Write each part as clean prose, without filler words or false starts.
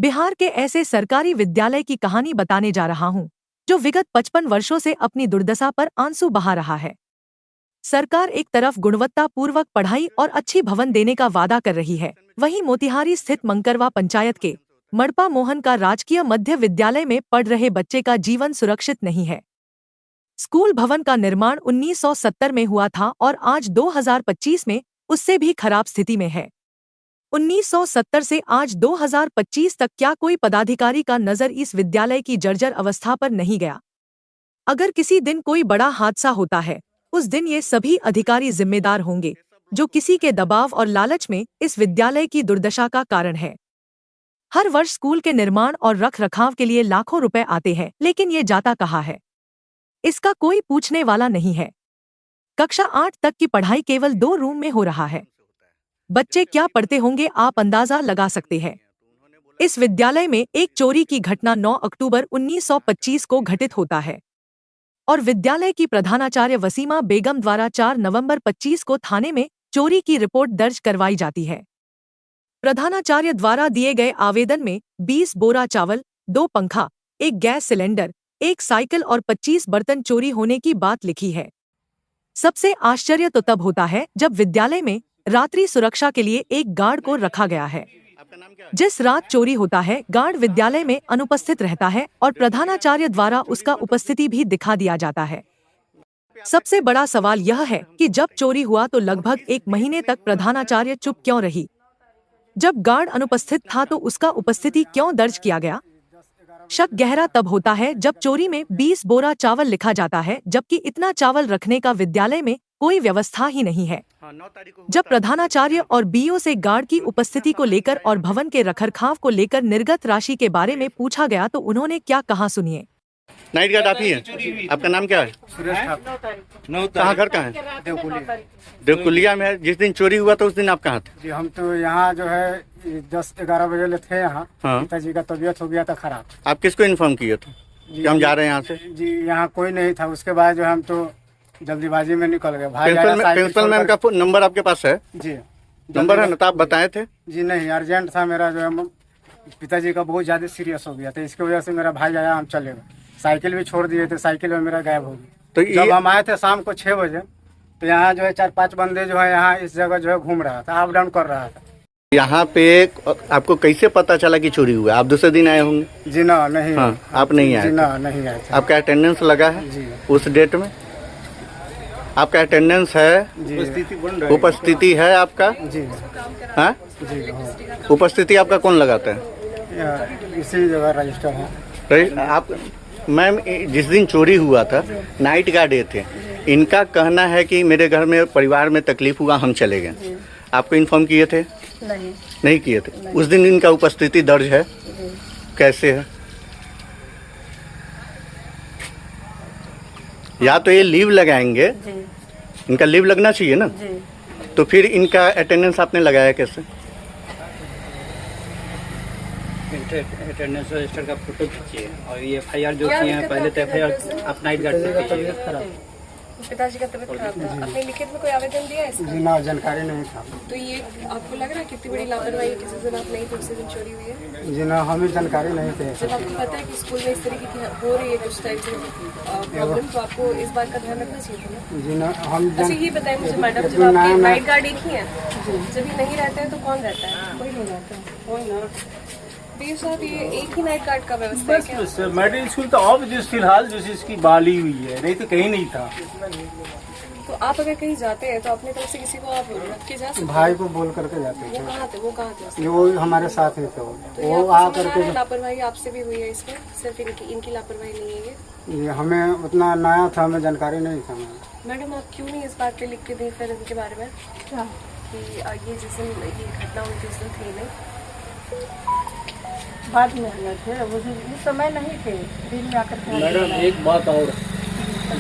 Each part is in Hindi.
बिहार के ऐसे सरकारी विद्यालय की कहानी बताने जा रहा हूं, जो विगत 55 वर्षों से अपनी दुर्दशा पर आंसू बहा रहा है। सरकार एक तरफ गुणवत्तापूर्वक पढ़ाई और अच्छी भवन देने का वादा कर रही है, वहीं मोतिहारी स्थित मंकरवा पंचायत के मड़पा मोहन का राजकीय मध्य विद्यालय में पढ़ रहे बच्चे का जीवन सुरक्षित नहीं है। स्कूल भवन का निर्माण 1970 में हुआ था और आज 2025 में उससे भी खराब स्थिति में है। 1970 से आज 2025 तक क्या कोई पदाधिकारी का नजर इस विद्यालय की जर्जर अवस्था पर नहीं गया? अगर किसी दिन कोई बड़ा हादसा होता है, उस दिन ये सभी अधिकारी जिम्मेदार होंगे, जो किसी के दबाव और लालच में इस विद्यालय की दुर्दशा का कारण है। हर वर्ष स्कूल के निर्माण और रख-रखाव के लिए लाखों रुपए आते हैं, लेकिन ये जाता कहाँ है? इसका कोई पूछने वाला नहीं है। कक्षा 8 तक की पढ़ाई केवल 2 रूम में हो रहा है। बच्चे क्या पढ़ते होंगे, आप अंदाजा लगा सकते हैं। इस विद्यालय में एक चोरी की घटना 9 अक्टूबर 1925 को घटित होता है और विद्यालय की प्रधानाचार्य वसीमा बेगम द्वारा 4 नवंबर 25 को थाने में चोरी की रिपोर्ट दर्ज करवाई जाती है। प्रधानाचार्य द्वारा दिए गए आवेदन में 20 बोरा चावल, 2 पंखा, 1 गैस सिलेंडर, 1 साइकिल और 25 बर्तन चोरी होने की बात लिखी है। सबसे आश्चर्य तो तब होता है जब विद्यालय में रात्रि सुरक्षा के लिए एक गार्ड को रखा गया है। जिस रात चोरी होता है, गार्ड विद्यालय में अनुपस्थित रहता है और प्रधानाचार्य द्वारा उसका उपस्थिति भी दिखा दिया जाता है। सबसे बड़ा सवाल यह है कि जब चोरी हुआ तो लगभग 1 महीने तक प्रधानाचार्य चुप क्यों रही? जब गार्ड अनुपस्थित था तो उसका उपस्थिति क्यों दर्ज किया गया? शक गहरा तब होता है जब चोरी में 20 बोरा चावल लिखा जाता है, जबकि इतना चावल रखने का विद्यालय में कोई व्यवस्था ही नहीं है। जब प्रधानाचार्य और बीओ से गार्ड की उपस्थिति को लेकर और भवन के रखरखाव को लेकर निर्गत राशि के बारे में पूछा गया तो उन्होंने क्या कहा, सुनिए। नाइट गार्ड आप ही हैं? आपका नाम क्या है? सुरेश ठाकुर। कहाँ घर कहाँ है? देवकुलिया। देवकुलिया में है। जिस दिन चोरी हुआ था उस दिन आप कहाँ थे? जी हम तो यहाँ जो है 10-11 बजे ले थे यहाँ। हाँ। पिताजी का तबीयत हो गया था खराब। आप किसको इन्फॉर्म किए थे कि हम जा रहे हैं यहाँ से? जी यहाँ कोई नहीं था। उसके बाद जो हम तो जल्दीबाजी में निकल गए। प्रिंसिपल मैम का नंबर आपके पास है? जी नंबर है ना, तो आप बताए थे? जी नहीं, अर्जेंट था मेरा, जो है पिताजी का बहुत ज्यादा सीरियस हो गया था। इसकी वजह से मेरा भाई आया, हम चले गए। साइकिल भी छोड़ दिए थे, साइकिल में मेरा गायब हो गया। तो जब हम आए थे शाम को 6 बजे तो यहाँ जो है 4-5 बंदे जो है यहाँ इस जगह जो है घूम रहा था, अप डाउन कर रहा था। यहाँ पे आपको कैसे पता चला कि चोरी हुआ? आप दूसरे दिन आए होंगे? जी ना, नहीं। हाँ, आप नहीं आए? जी ना, नहीं आए थे। आपका अटेंडेंस लगा है जी उस डेट में? आपका अटेंडेंस है? उपस्थिति है आपका? जी हाँ जी। उपस्थिति आपका कौन लगाता है? इसी जगह रजिस्टर है। आप मैम, जिस दिन चोरी हुआ था नाइट गार्ड थे, इनका कहना है कि मेरे घर में परिवार में तकलीफ हुआ, हम चले गए। आपको इन्फॉर्म किए थे? नहीं किए थे। उस दिन इनका उपस्थिति दर्ज है? कैसे है? या तो ये लीव लगाएंगे, इनका लीव लगना चाहिए ना, तो फिर इनका अटेंडेंस आपने लगाया कैसे? अटेंडेंस रजिस्टर का फोटो खींचिए और ये FIR जो किए हैं पहले तो FIR आप नाइट गार्ड से कीजिए। पिताजी का तबीयत खराब था, आपने लिखित में कोई आवेदन दिया है इसका? जी ना, जानकारी नहीं था। तो ये आपको लग रहा है कितनी बड़ी लापरवाही है? किसी दिन आप नहीं थे, उसी दिन चोरी हुई है। जी ना, हमें जानकारी नहीं थी। जब आपको पता है कि स्कूल में इस तरीके की हो रही है कुछ टाइम से प्रॉब्लम, तो आपको इस बात का ध्यान रखना चाहिए था ना। जी ना, हम अच्छा ये बताएं मुझे मैडम, जब आपके नाइट गार्ड एक ही है, जब ये नहीं रहते हैं तो कौन रहता है? कोई नहीं रहता है। कोई ना। साहब, ये एक ही नाइट गार्ड का व्यवस्था है क्या? बस मेडिकल स्कूल तो ऑफ जिस फिलहाल जो इसकी बहाली हुई है, नहीं तो कहीं नहीं था। तो आप अगर कहीं जाते हैं तो अपनी तरफ से किसी को आप रख के जा सकते हैं? भाई को बोल करके जाते थे। वो कहाँ थे? वो हमारे साथ ही थे। तो वो आ करके लापरवाही आपसे भी हुई है इसमें? सिर्फ इनकी लापरवाही नहीं है ये? हमें उतना नया था, हमें जानकारी नहीं था। मैडम आप क्यों नहीं इस बात पे लिख के दी फिर इनके बारे में? क्या कि ये जिस दिन ये घटना हुई थी उस दिन थे नहीं? बाद में आए थे, उस समय नहीं थे, दिन में आकर के। मैडम एक बात और,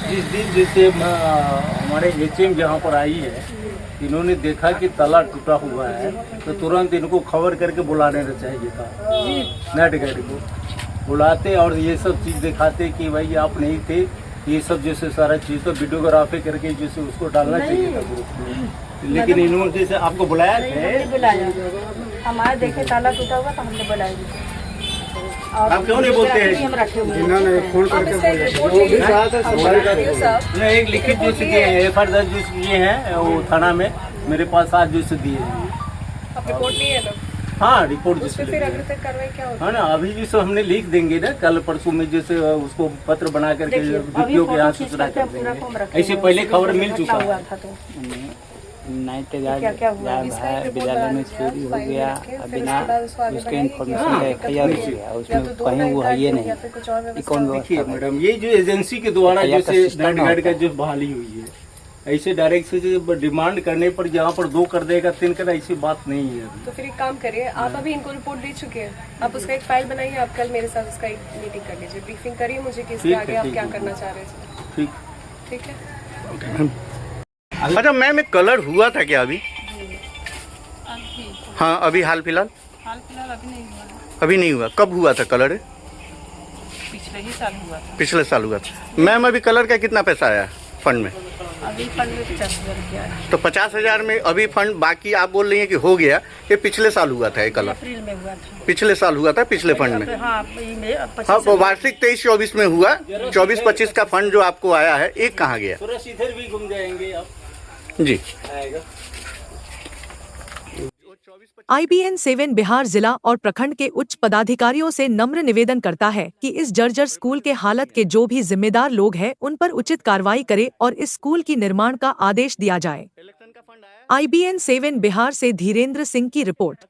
जिस दिन जैसे हमारे HM जहाँ पर आई है, इन्होंने देखा कि ताला टूटा हुआ है तो तुरंत इनको खबर करके बुलाने चाहिए था। नाइट गार्ड को बुलाते और ये सब चीज़ दिखाते कि भाई आप नहीं थे, ये सब जैसे सारा चीज़ तो वीडियोग्राफी करके जैसे उसको डालना चाहिए था ग्रुप में। लेकिन इन्होंने जैसे आपको बुलाया थे? बुलाया, हमारे देखे ताला टूटा हुआ तो हमने बुलाया। और आप क्यों नहीं बोलते हैं? हम रखे हुए हैं। जिन्होंने फोन आप करके इसका एक बोला रिपोर्ट वो भी लिखिए। साथ है, आप सफाई बता रहे हो साहब। मैं एक लिखित जो से दिए हैं, FIR दर्ज जो से किए हैं वो थाना में मेरे पास आज जो से दिए हैं। आप रिपोर्ट लिए है ना, हाँ, रिपोर्ट जो उस से पर फिर लिए अगले तक कार्रवाई क्या होगी? हाँ ना, अभी भी हमने लिख देंगे ना, कल परसों में जैसे उसको पत्र बना करके देखिए, अभी DPO के यहाँ फोटो खींच सूचना करके कर पूरा फॉर्म देंगे। रखे ऐसे हुए पहले हैं। खबर मिल घटना चुका हुआ है। था तो नाइट क्या क्या हुआ? इसका एक रिपोर्ट विद्यालय बना में लीजिए आप, चोरी हो फाइल में गया, रखें, फिर बिना उसके बाद उसको आगे उसके बढ़ाइए कि इन्फॉर्मेशन हाँ, का दिक्कत FIR हुई हो है। गया, या उसमें तो दो कहीं वो है ये नाइट गार्ड नहीं। या फिर कुछ और ये व्यवस्था कौन होगी। देखिए व्यवस्था मैडम, ये जो एजेंसी के द्वारा FIR का जैसे सिस्टम नाइट ना गार्ड का होता है। जो बहाली हुई है, ऐसे डायरेक्ट से डिमांड करने पर जहाँ पर 2 कर देगा 3 कर, ऐसी बात नहीं है। तो फिर एक काम करिए, आप अभी इनको रिपोर्ट दे चुके हैं, आप उसका एक फाइल बनाइए, आप कल मेरे साथ उसका एक मीटिंग कर लीजिए, ब्रीफिंग करिए मुझे कि इसके ठीक है, आगे आप ठीक क्या है। करना चाह रहे हैं। ठीक। ठीक है। अच्छा मैम, एक कलर हुआ था क्या अभी? हाँ, अभी हाल फिलहाल अभी नहीं हुआ है, अभी नहीं हुआ। कब हुआ था कलर? पिछले ही साल हुआ था। पिछले साल हुआ था। मैम अभी कलर का कितना पैसा आया फंड में? अभी फंड में 50,000 रुपया है। तो 50,000 में अभी फंड बाकी आप बोल रही हैं कि हो गया। ये पिछले साल हुआ था ये कलर, अप्रैल में हुआ था। पिछले साल हुआ था पिछले फंड में। हाँ, मई में हाँ, 25 वो वार्षिक 23-24 में हुआ। 24-25 का फंड जो आपको आया है, एक कहाँ गया? थोड़ा इधर भी घूम जाएंगे आप, जी। आएगा। IBN 7 बिहार जिला और प्रखंड के उच्च पदाधिकारियों से नम्र निवेदन करता है कि इस जर्जर स्कूल के हालत के जो भी जिम्मेदार लोग हैं उन पर उचित कार्रवाई करे और इस स्कूल की निर्माण का आदेश दिया जाए। IBN 7 बिहार से धीरेन्द्र सिंह की रिपोर्ट।